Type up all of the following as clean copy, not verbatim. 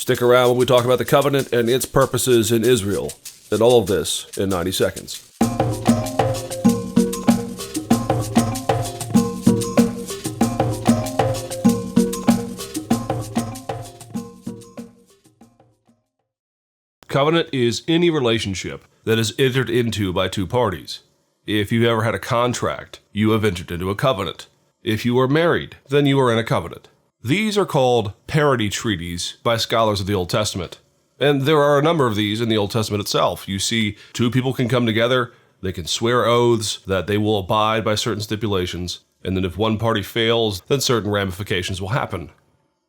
Stick around when we talk about the covenant and its purposes in Israel, and all of this in 90 seconds. Covenant is any relationship that is entered into by two parties. If you've ever had a contract, you have entered into a covenant. If you are married, then you are in a covenant. These are called Parity Treaties by scholars of the Old Testament. And there are a number of these in the Old Testament itself. You see, two people can come together, they can swear oaths that they will abide by certain stipulations, and then if one party fails, then certain ramifications will happen.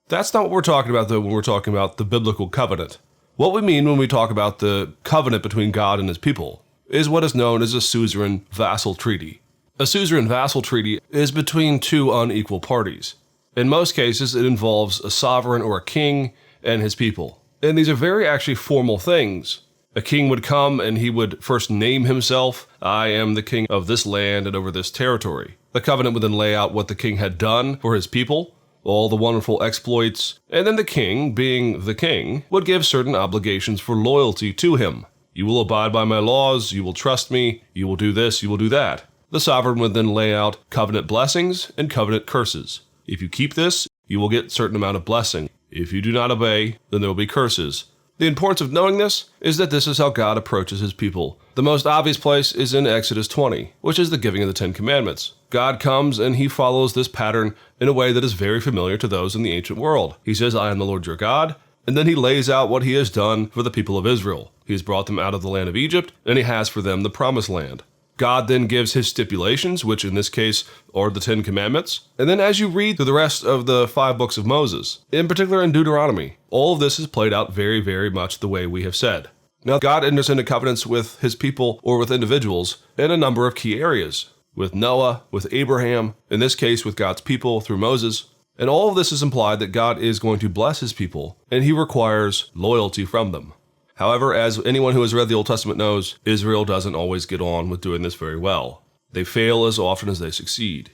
That's not what we're talking about, though, when we're talking about the biblical covenant. What we mean when we talk about the covenant between God and his people is what is known as a Suzerain-Vassal Treaty. A Suzerain-Vassal Treaty is between two unequal parties. In most cases, it involves a sovereign or a king and his people. And these are very actually formal things. A king would come and he would first name himself, I am the king of this land and over this territory. The covenant would then lay out what the king had done for his people, all the wonderful exploits, and then the king, being the king, would give certain obligations for loyalty to him. You will abide by my laws, you will trust me, you will do this, you will do that. The sovereign would then lay out covenant blessings and covenant curses. If you keep this, you will get a certain amount of blessing. If you do not obey, then there will be curses. The importance of knowing this is that this is how God approaches his people. The most obvious place is in Exodus 20, which is the giving of the Ten Commandments. God comes and he follows this pattern in a way that is very familiar to those in the ancient world. He says, I am the Lord your God, and then he lays out what he has done for the people of Israel. He has brought them out of the land of Egypt, and he has for them the promised land. God then gives his stipulations, which in this case are the Ten Commandments. And then as you read through the rest of the 5 books of Moses, in particular in Deuteronomy, all of this is played out very, very much the way we have said. Now, God enters into covenants with his people or with individuals in a number of key areas. With Noah, with Abraham, in this case with God's people through Moses. And all of this is implied that God is going to bless his people, and he requires loyalty from them. However, as anyone who has read the Old Testament knows, Israel doesn't always get on with doing this very well. They fail as often as they succeed.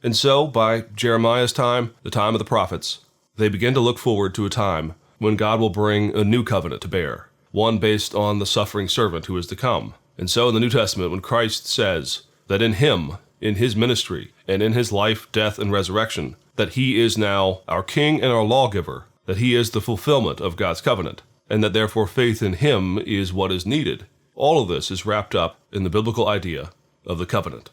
And so, by Jeremiah's time, the time of the prophets, they begin to look forward to a time when God will bring a new covenant to bear, one based on the suffering servant who is to come. And so in the New Testament, when Christ says that in him, in his ministry, and in his life, death, and resurrection, that he is now our king and our lawgiver, that he is the fulfillment of God's covenant, and that therefore faith in him is what is needed. All of this is wrapped up in the biblical idea of the covenant.